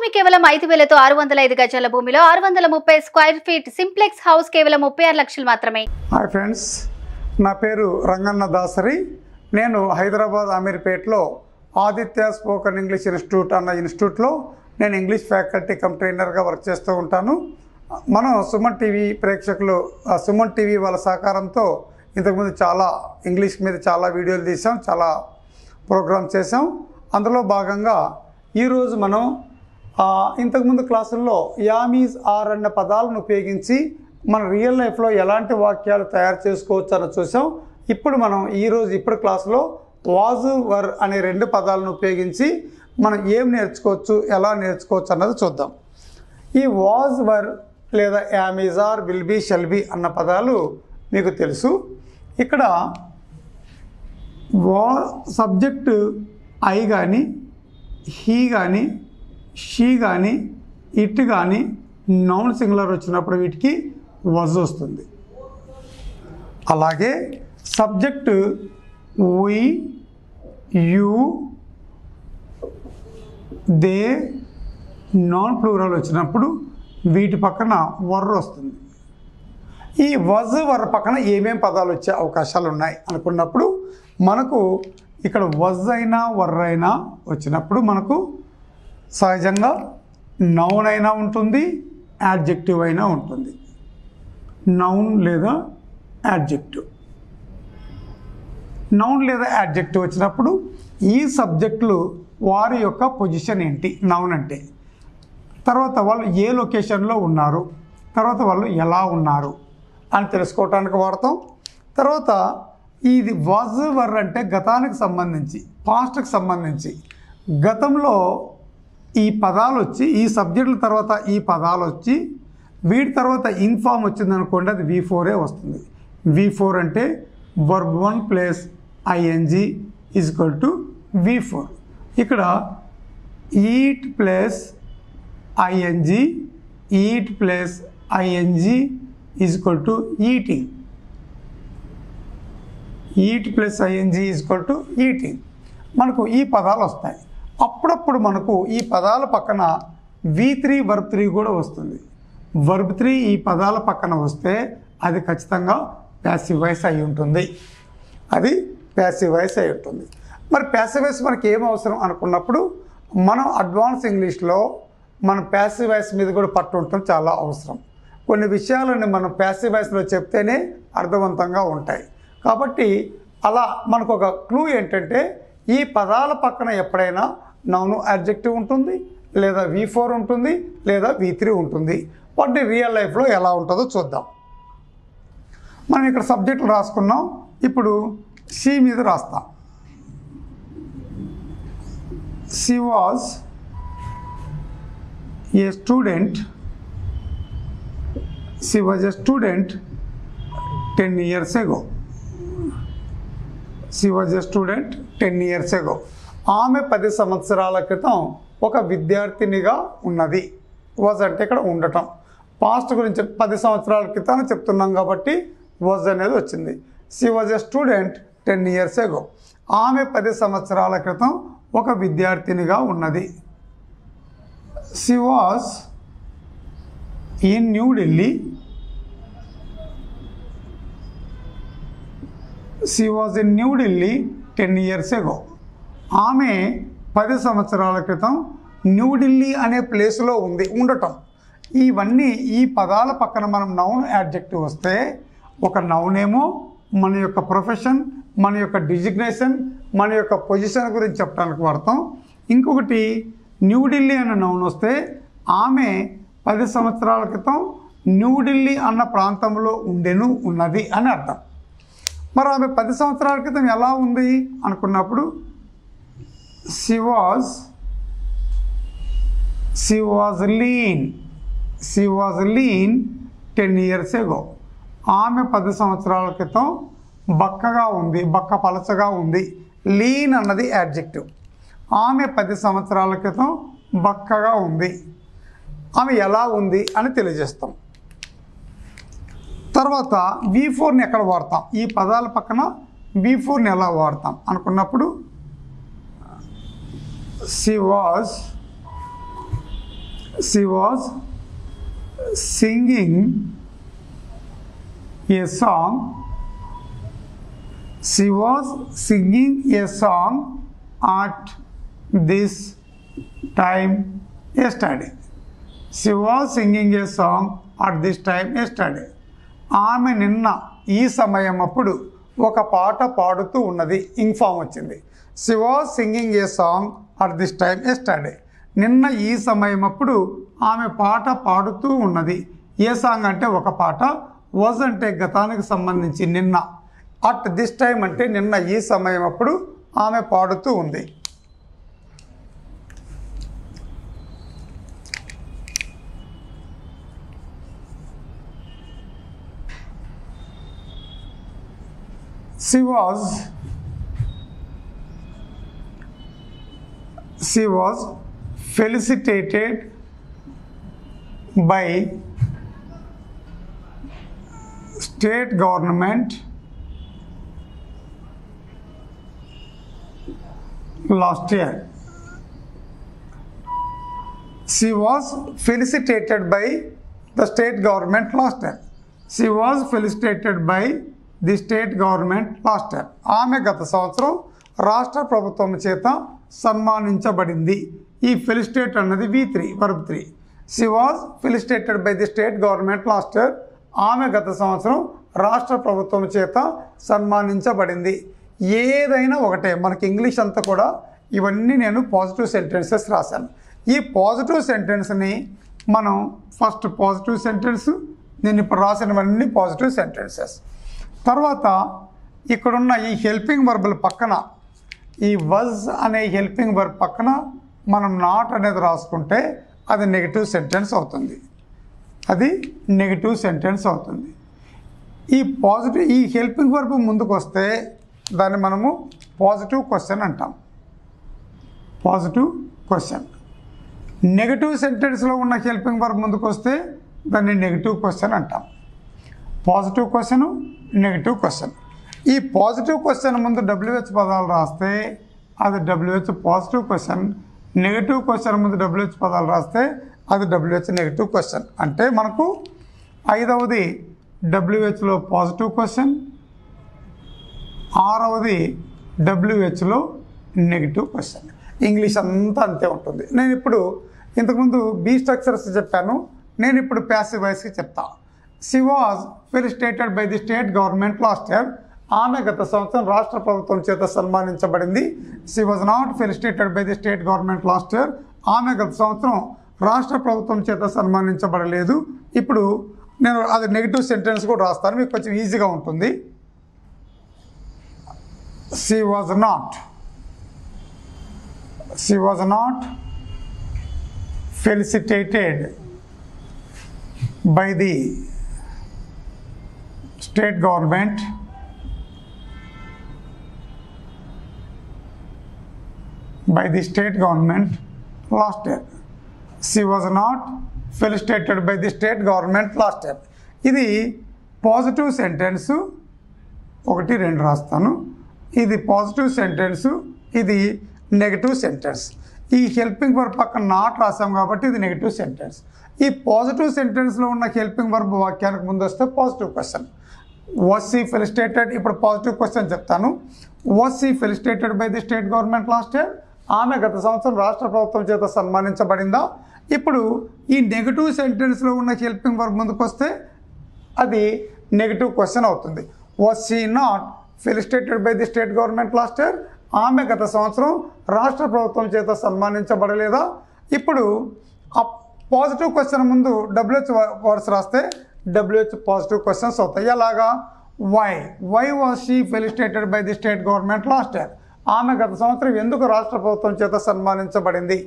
భూమి కేవలం 5,000తో 605 గజాల భూమిలో 630 స్క్వేర్ ఫీట్ సింప్లెక్స్ హౌస్ కేవలం 36 లక్షలు మాత్రమే. హాయ్ ఫ్రెండ్స్, నా పేరు రంగన్న దాసరి. నేను హైదరాబాద్ అమీర్పేట్లో ఆదిత్య స్పోకెన్ ఇంగ్లీష్ ఇన్స్టిట్యూట్ అన్న ఇన్స్టిట్యూట్లో నేను ఇంగ్లీష్ ఫ్యాకల్టీ కమ్ ట్రైనర్గా వర్క్ చేస్తూ ఉంటాను. మనం సుమన్ టీవీ ప్రేక్షకులు సుమన్ టీవీ వాళ్ళ సహకారంతో ఇంతకుముందు చాలా ఇంగ్లీష్ మీద చాలా వీడియోలు తీసాం, చాలా ప్రోగ్రామ్స్ చేసాం. అందులో భాగంగా ఈరోజు మనం ఇంతకుముందు క్లాసుల్లో యామీస్ ఆర్ అన్న పదాలను ఉపయోగించి మన రియల్ లైఫ్లో ఎలాంటి వాక్యాలు తయారు చేసుకోవచ్చు అని చూసాం. ఇప్పుడు మనం ఇప్పుడు క్లాసులో వాజ్ వర్ అనే 2 పదాలను ఉపయోగించి మనం ఏం నేర్చుకోవచ్చు, ఎలా నేర్చుకోవచ్చు అన్నది చూద్దాం. ఈ వాజ్ వర్ లేదా am is are will be shall be అన్న పదాలు మీకు తెలుసు. ఇక్కడ సబ్జెక్టు ఐ కానీ, హీ కానీ, షీ కానీ, ఇట్ కానీ నౌన్ సింగులర్ వచ్చినప్పుడు వీటికి వజ్ వస్తుంది. అలాగే subject we, you, they noun plural వచ్చినప్పుడు వీటి పక్కన వర్ వస్తుంది. ఈ వజ్ వర్ పక్కన ఏమేం పదాలు వచ్చే అవకాశాలు ఉన్నాయి అనుకున్నప్పుడు మనకు ఇక్కడ వజ్ అయినా వర్ అయినా వచ్చినప్పుడు మనకు సహజంగా నౌన్ అయినా ఉంటుంది, యాడ్జెక్టివ్ అయినా ఉంటుంది. నౌన్ లేదా యాడ్జెక్టివ్. నౌన్ లేదా యాడ్జెక్టివ్ వచ్చినప్పుడు ఈ సబ్జెక్టులు వారి యొక్క పొజిషన్ ఏంటి, నౌన్ అంటే, తర్వాత వాళ్ళు ఏ లొకేషన్లో ఉన్నారు, తర్వాత వాళ్ళు ఎలా ఉన్నారు అని తెలుసుకోవటానికి వాడతాం. తర్వాత ఇది వాజ్ వర్ అంటే గతానికి సంబంధించి, పాస్ట్కి సంబంధించి, గతంలో ఈ పదాలు వచ్చి ఈ సబ్జెక్టుల తర్వాత ఈ పదాలు వచ్చి వీటి తర్వాత ఇన్ఫామ్ వచ్చింది అనుకోండి, అది V4 వస్తుంది. V4 అంటే verb 1 plus ING is equal to V4. ఇక్కడ eat plus ING, eat plus ING is equal to eating. Eat plus ING is equal to eating. మనకు ఈ పదాలు వస్తాయి. అప్పుడప్పుడు మనకు ఈ పదాల పక్కన V3 వర్బ్ 3 కూడా వస్తుంది. వర్బ్ 3 ఈ పదాల పక్కన వస్తే అది ఖచ్చితంగా ప్యాసివ్ వాయిస్ అయి ఉంటుంది. అది ప్యాసివ్ వాయిస్ అయి ఉంటుంది. మరి ప్యాసివ్ వాయిస్ మనకి ఏం అవసరం అనుకున్నప్పుడు మనం అడ్వాన్స్ ఇంగ్లీష్లో మన ప్యాసివ్ వాయిస్ మీద కూడా పట్టు ఉండటం చాలా అవసరం. కొన్ని విషయాలను మనం ప్యాసివ్ వాయిస్లో చెప్తేనే అర్థవంతంగా ఉంటాయి. కాబట్టి అలా మనకు ఒక క్లూ ఏంటంటే ఈ పదాల పక్కన ఎప్పుడైనా నౌన్ యాడ్జెక్టివ్ ఉంటుంది, లేదా V4 ఉంటుంది, లేదా V3 ఉంటుంది. వాటి రియల్ లైఫ్లో ఎలా ఉంటుందో చూద్దాం. మనం ఇక్కడ సబ్జెక్టులు రాసుకున్నాం. ఇప్పుడు షీ మీద రాస్తాం. She was a student. She was a student 10 years ago. She was a student 10 years ago. ఆమె 10 సంవత్సరాల క్రితం ఒక విద్యార్థినిగా ఉన్నది. వాజ్ అంటే ఇక్కడ ఉండటం. పాస్ట్ గురించి 10 సంవత్సరాల క్రితం చెప్తున్నాం కాబట్టి వాజ్ అనేది వచ్చింది. She was a student 10 years ago. ఆమె 10 సంవత్సరాల క్రితం ఒక విద్యార్థినిగా ఉన్నది. She was in New Delhi. She was in New Delhi 10 years ago. ఆమె 10 సంవత్సరాల క్రితం న్యూఢిల్లీ అనే ప్లేస్లో ఉండటం. ఇవన్నీ ఈ పదాల పక్కన మనం నౌన్ యాడ్జెక్టివ్ వస్తే ఒక నౌన్ ఏమో మన యొక్క ప్రొఫెషన్, మన యొక్క డిజిగ్నేషన్, మన యొక్క పొజిషన్ గురించి చెప్పడానికి వాడతాం. ఇంకొకటి న్యూఢిల్లీ అన్న నౌన్ వస్తే ఆమె 10 సంవత్సరాల క్రితం న్యూఢిల్లీ అన్న ప్రాంతంలో ఉన్నది అని అర్థం. మరి ఆమె 10 సంవత్సరాల క్రితం ఎలా ఉంది అనుకున్నప్పుడు she was lean. She was lean 10 years ago. ఆమె 10 సంవత్సరాల క్రితం బక్కగా ఉంది, బక్క పలచగా ఉంది. లీన్ అన్నది యాడ్జెక్టివ్. ఆమె 10 సంవత్సరాల క్రితం బక్కగా ఉంది. ఆమె ఎలా ఉంది అని తెలియజేస్తాం. తర్వాత V4ని ఎక్కడ వాడతాం, ఈ పదాల పక్కన V4ని ఎలా వాడతాం అనుకున్నప్పుడు she was She was singing a song. She was singing a song at this time yesterday. She was singing a song at this time yesterday. ఆమె నిన్న ఈ సమయం అప్పుడు ఒక పాట పాడుతూ ఉన్నది. ఇన్ఫామ్ వచ్చింది. She was singing a song at this time yesterday. నిన్న ఈ సమయం అప్పుడు ఆమె పాట పాడుతూ ఉన్నది. ఏ సాంగ్ అంటే ఒక పాట, వాజ్ అంటే గతానికి సంబంధించి నిన్న, అట్ దిస్ టైం అంటే నిన్న ఈ సమయం అప్పుడు ఆమె పాడుతూ ఉంది. She was felicitated by state government last year. She was felicitated by the state government last year. She was felicitated by the state government last year. ఆమె గత సంవత్సరం రాష్ట్ర ప్రభుత్వం చేత సన్మానించబడింది. ఈ ఫెలిసిటేట్ అన్నది V3 verb 3. She was felicitated by the state government last year. ఆమె గత సంవత్సరం రాష్ట్ర ప్రభుత్వం చేత సన్మానించబడింది. ఏదైనా ఒకటే, మనకి ఇంగ్లీష్ అంతా కూడా ఇవన్నీ నేను పాజిటివ్ సెంటెన్సెస్ రాశాను. ఈ పాజిటివ్ సెంటెన్స్ని మనం ఫస్ట్ పాజిటివ్ సెంటెన్స్, నేను ఇప్పుడు రాసినవన్నీ పాజిటివ్ సెంటెన్సెస్. తర్వాత ఇక్కడున్న ఈ హెల్పింగ్ వర్బుల పక్కన, ఈ వజ్ అనే హెల్పింగ్ వర్బ్ పక్కన మనం నాట్ అనేది రాసుకుంటే అది నెగిటివ్ సెంటెన్స్ అవుతుంది. అది నెగిటివ్ సెంటెన్స్ అవుతుంది. ఈ హెల్పింగ్ వర్బ్ ముందుకు వస్తే దాన్ని మనము పాజిటివ్ క్వశ్చన్ అంటాం. Positive question. నెగిటివ్ సెంటెన్స్లో ఉన్న హెల్పింగ్ వర్బ్ ముందుకు వస్తే దాన్ని నెగిటివ్ క్వశ్చన్ అంటాం. Positive question, negative question. ఈ పాజిటివ్ క్వశ్చన్ ముందు WH పదాలు రాస్తే అది WH positive question. Negative question ముందు WH పదాలు రాస్తే అది WH నెగిటివ్ క్వశ్చన్. అంటే మనకు ఐదవది WHలో పాజిటివ్ క్వశ్చన్, ఆరవది WHలో నెగిటివ్ క్వశ్చన్. ఇంగ్లీష్ అంతా అంతే ఉంటుంది. నేను ఇప్పుడు ఇంతకుముందు బీ స్ట్రక్చర్స్ చెప్పాను, నేను ఇప్పుడు ప్యాసివ్ వాయిస్కి చెప్తా. She was felicitated by the state government last year. ఆమె గత సంవత్సరం రాష్ట్ర ప్రభుత్వం చేత సన్మానించబడింది. She was not felicitated by the state government last year. ఆమె గత సంవత్సరం రాష్ట్ర ప్రభుత్వం చేత సన్మానించబడలేదు. ఇప్పుడు నేను అది నెగిటివ్ సెంటెన్స్ కూడా రాస్తాను, మీకు కొంచెం ఈజీగా ఉంటుంది. She was not felicitated by the state government last year. She was not felicitated by the state government last year. ఇది పాజిటివ్ సెంటెన్స్, 1 2 రాస్తాను. ఇది పాజిటివ్ సెంటెన్స్, ఇది నెగిటివ్ సెంటెన్స్. ఈ హెల్పింగ్ వర్బ్ పక్కన నాట్ రాసాం కాబట్టి ఇది నెగిటివ్ సెంటెన్స్. ఈ పాజిటివ్ సెంటెన్స్లో ఉన్న హెల్పింగ్ వర్బ్ వాక్యానికి ముందు వస్తే positive question. Was she felicitated? ఇప్పుడు పాజిటివ్ క్వశ్చన్ చెప్తాను. Was she felicitated by the state government last year? ఆమె గత సంవత్సరం రాష్ట్ర ప్రభుత్వం చేత సన్మానించబడిందా? ఇప్పుడు ఈ నెగిటివ్ సెంటెన్స్లో ఉన్న హెల్పింగ్ వర్బ్ ముందుకు వస్తే అది నెగిటివ్ క్వశ్చన్ అవుతుంది. Was she not felicitated by the state government last year? ఆమె గత సంవత్సరం రాష్ట్ర ప్రభుత్వం చేత సన్మానించబడలేదా? ఇప్పుడు ఆ పాజిటివ్ క్వశ్చన్ ముందు WH వర్డ్స్ రాస్తే WH పాజిటివ్ క్వశ్చన్స్ అవుతాయి. అలాగా why was she felicitated by the state government last year? ఆమె గత సంవత్సరం ఎందుకు రాష్ట్ర ప్రభుత్వం చేత సన్మానించబడింది?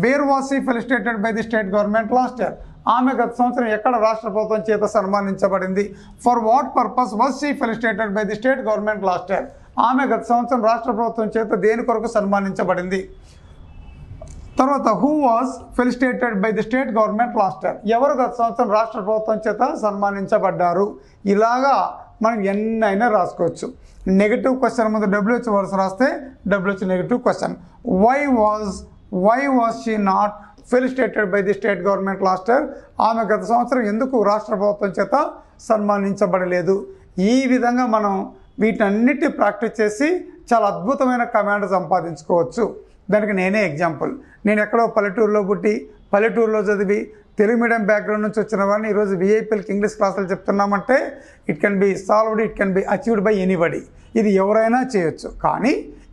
Where was she felicitated by the state government last year? ఆమె గత సంవత్సరం ఎక్కడ రాష్ట్ర ప్రభుత్వం చేత సన్మానించబడింది? For what purpose was she felicitated by the state government last year? ఆమె గత సంవత్సరం రాష్ట్ర ప్రభుత్వం చేత దేని కొరకు సన్మానించబడింది? తర్వాత who was felicitated by the state government last year? ఎవరు గత సంవత్సరం రాష్ట్ర ప్రభుత్వం చేత సన్మానించబడ్డారు? ఇలాగా మనం ఎన్నైనా రాసుకోవచ్చు. నెగిటివ్ క్వశ్చన్ ముందు WH వర్డ్స్ రాస్తే WH negative question. Why was she not felicitated by the state government last year. ఆమె గత సంవత్సరం ఎందుకు రాష్ట్ర ప్రభుత్వం చేత సన్మానించబడలేదు? ఈ విధంగా మనం వీటన్నిటి ప్రాక్టీస్ చేసి చాలా అద్భుతమైన కమాండ్ సంపాదించుకోవచ్చు. దానికి నేనే ఎగ్జాంపుల్. నేను ఎక్కడో పల్లెటూరులో పుట్టి పల్లెటూరులో చదివి తెలుగు మీడియం బ్యాక్గ్రౌండ్ నుంచి వచ్చిన వాడిని ఈరోజు విఐపీలకి ఇంగ్లీష్ క్లాసులు చెప్తున్నామంటే it can be solved, it can be achieved by anybody. ఇది ఎవరైనా చేయొచ్చు. కానీ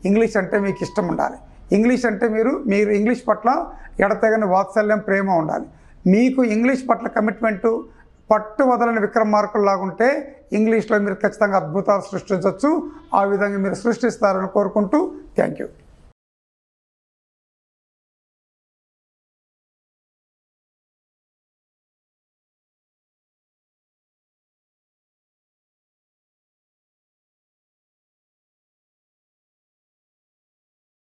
ఇంగ్లీష్ అంటే మీకు ఇష్టం ఉండాలి. ఇంగ్లీష్ అంటే మీరు ఇంగ్లీష్ పట్ల ఎడతెగని వాత్సల్యం, ప్రేమ ఉండాలి. మీకు ఇంగ్లీష్ పట్ల కమిట్మెంటు పట్టు వదలని విక్రమార్కుల్లాగుంటే ఇంగ్లీష్లో మీరు ఖచ్చితంగా అద్భుతాలు సృష్టించవచ్చు. ఆ విధంగా మీరు సృష్టిస్తారని కోరుకుంటూ థ్యాంక్ యూ.